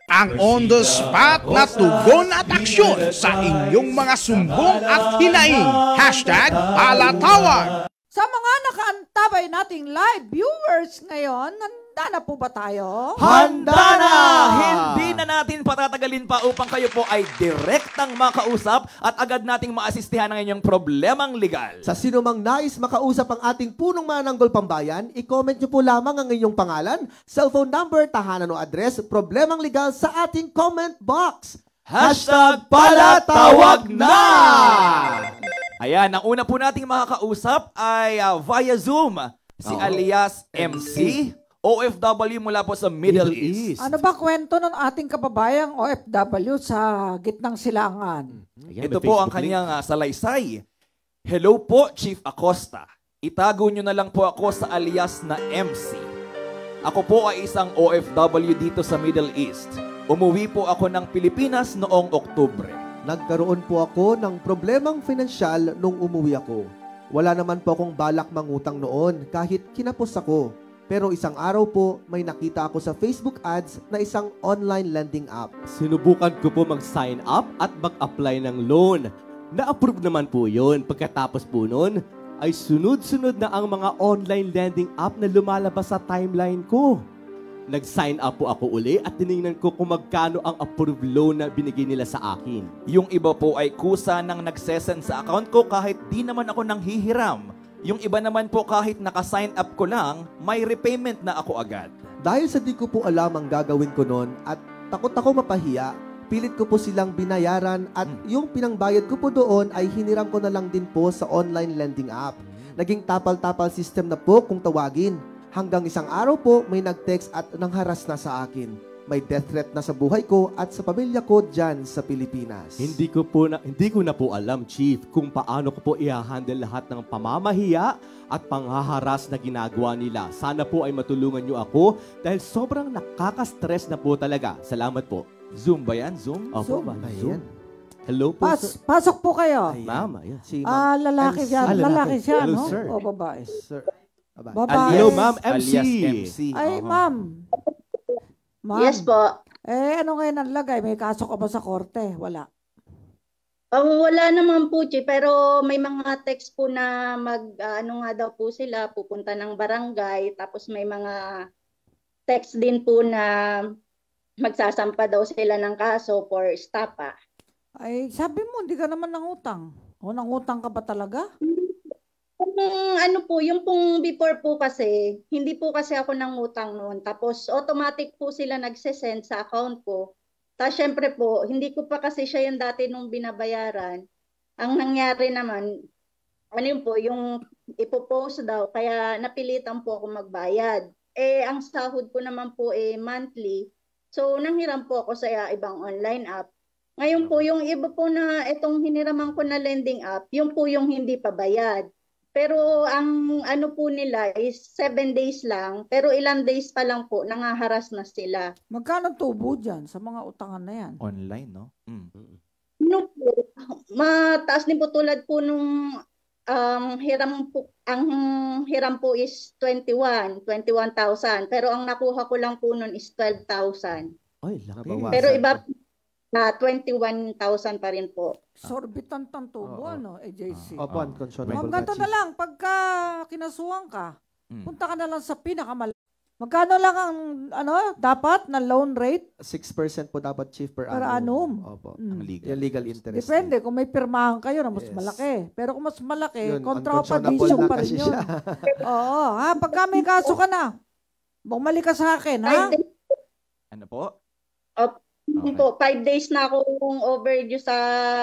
Ang on-the-spot na tugon at aksyon sa inyong mga sumbong at hinaing. #Palatawag. Sa mga nakaantabay nating live viewers ngayon, handa na po ba tayo? Handa na! Hindi na natin patatagalin pa upang kayo po ay direktang makausap at agad nating maasistihan ang inyong problemang legal. Sa sino mang nais makausap ang ating punong mananggol pambayan, i-comment nyo po lamang ang inyong pangalan, cellphone number, tahanan o address, problemang legal sa ating comment box. #Palatawag na! Ayan, ang una po nating makakausap ay via Zoom. Si alias MC, OFW mula po sa Middle East. Ano ba kwento ng ating kababayang OFW sa gitnang silangan? Ito po ang kanyang salaysay. Hello po, Chief Acosta. Itago nyo na lang po ako sa alias na MC. Ako po ay isang OFW dito sa Middle East. Umuwi po ako ng Pilipinas noong Oktubre. Nagkaroon po ako ng problemang pinansyal nung umuwi ako. Wala naman po akong balak mangutang noon kahit kinapos ako. Pero isang araw po, may nakita ako sa Facebook ads na isang online lending app. Sinubukan ko po mag-sign up at mag-apply ng loan. Na-approve naman po yun. Pagkatapos po nun, ay sunod-sunod na ang mga online lending app na lumalabas sa timeline ko. Nag-sign up po ako uli at tinignan ko kung magkano ang approved loan na binigay nila sa akin. Yung iba po ay kusa nang nagsesend sa account ko kahit di naman ako nang hihiram. Yung iba naman po kahit naka-sign up ko lang, may repayment na ako agad. Dahil sa di ko po alam ang gagawin ko noon at takot ako mapahiya, pilit ko po silang binayaran at yung pinangbayad ko po doon ay hiniram ko na lang din po sa online lending app. Naging tapal-tapal system na po kung tawagin. Hanggang isang araw po, may nag-text at nangharas na sa akin. May death threat na sa buhay ko at sa pamilya ko dyan sa Pilipinas. Hindi ko na po alam, Chief, kung paano ko po i-handle lahat ng pamamahiya at panghaharas na ginagawa nila. Sana po ay matulungan nyo ako dahil sobrang nakaka-stress na po talaga. Salamat po. Zoom ba yan? Zoom? Opo, Ayan. Hello po. Pasok po kayo. Ma'am, ayan. Si Lalaki siya. Lalaki siya, Hello, no? sir. O babae? Sir. Babae. Hello, ma'am. MC. Alias MC. Ay, ma'am. Ma'am. Yes po. Ano ngayon ang lagay? May kaso ka ba sa korte? Wala. Wala naman po, Chi, pero may mga text po na ano nga daw po sila, pupunta ng barangay, tapos may mga text din po na magsasampa daw sila ng kaso for estapa. Ay, sabi mo, hindi ka naman nangutang. O, nangutang ka ba talaga? Ano po, yung pong before po kasi, hindi po kasi ako nangutang noon. Tapos automatic po sila nagsesend sa account ko. Tapos syempre po, hindi ko pa kasi siya yung dati nung binabayaran. Ang nangyari naman, ano yun po, yung ipopost daw, kaya napilitan po ako magbayad. Ang sahod ko naman po monthly. So nanghiram po ako sa ibang online app. Ngayon po, yung iba po na itong hiniraman ko na lending app, yung po yung hindi pa bayad. Pero ang ano po nila is 7 days lang, pero ilang days pa lang po, nangaharas na sila. Magkano tubo dyan sa mga utangan na yan? Online, no? No po, mataas din po tulad po nung ang hiram po is 21,000. Pero ang nakuha ko lang po nun is 12,000. Ay, laki. Pero iba na 21,000 pa rin po. Sorbitan ng tubo, ano, JC? Opo, unconscionable. Ma'am, ganito na lang, pagka kinasuhan ka, punta ka na lang sa pinakamal. Magkano lang ang, dapat na loan rate? 6% po dapat, Chief, per Per annum. annum. Opo. Ang legal. Yung legal interest. Depende, kung may pirmahan kayo na mas Yes. malaki. Pero kung mas malaki, Yun, kontrapadisyon unconscionable na pa rin kasi yun. siya. Oo, pagka may kaso ka na, bumalik ka sa akin, ha? Ano po? Okay. Po, 5 days na akong overdue sa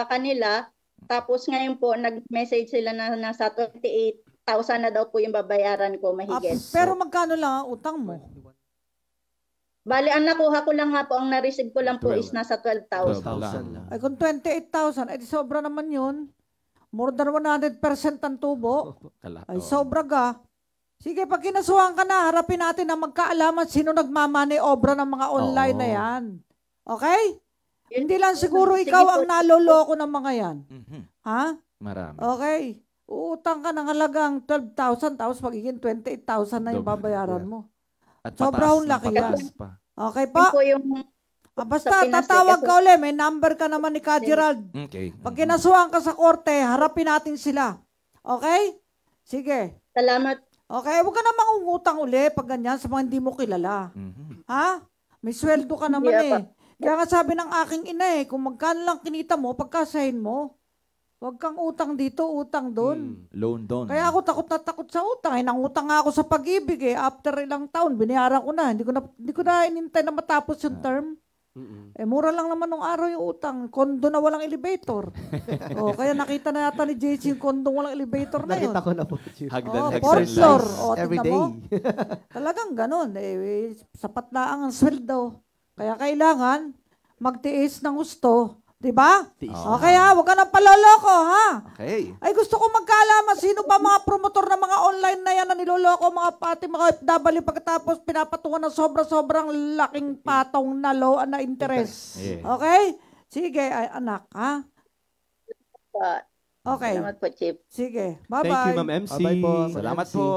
kanila. Tapos ngayon po, nag-message sila na nasa 28,000 na daw po yung babayaran ko mahigit. Pero magkano lang ang utang mo? Bali, ang nakuha ko lang nga po, ang na-receive ko lang po is nasa 12,000. 12,000 lang. Ay kung 28,000, ay sobra naman yun. More than 100% ang tubo. Ay sobra ka. Sige, pag kinasuhan ka na, harapin natin na magkaalaman sino nagmamani obra ng mga online na yan. Okay? Hindi lang siguro ikaw ang naloloko ng mga yan. Ha? Marami. Okay. Uutang ka ng halagang 12,000 tapos magiging 28,000 na yung babayaran mo. At Sobrang pataas na laki pataas yan. pa. Okay po? Yun po yung Basta Pinas, tatawag kasi- ka uli, may number ka naman ni Ka Gerald. Okay. Pag kinasuhan ka sa korte, harapin natin sila. Okay? Sige. Salamat. Okay, huwag ka na mangungutang uli pag ganyan sa mga hindi mo kilala. Mhm. Ha? May sweldo ka naman Yeah, eh. Kaya nga sabi ng aking ina kung magkano lang kinita mo, pagkasahin mo. Huwag kang utang dito, utang doon. Loan doon. Kaya ako takot na takot sa utang. Nangutang nga ako sa pag-ibig After ilang taon, binayaran ko na. Hindi ko na inintay na matapos yung term. Mura lang naman nung araw yung utang. Kondo na walang elevator. Kaya nakita na yata ni JC yung kondo walang elevator na yun. Nakita ko na po, Chief. Hagdan, Fourth hagdan floor. lang. Every tignan mo. day. Talagang ganun. Sapat na ang sweldo. Kaya kailangan magtiis ng gusto. Diba? Okay ha, huwag ka nang paloloko ha. Okay. Ay gusto ko magkaalaman sino ba mga promotor ng mga online na yan na niloloko mga pati mga OFW pagkatapos pinapatungan ng sobrang laking patong na low na interest. Yeah. Okay? Sige, anak ha. Okay. Salamat po, Chief. Sige. Bye-bye. Thank you, Ma'am MC. Bye-bye po. Salamat MC. po.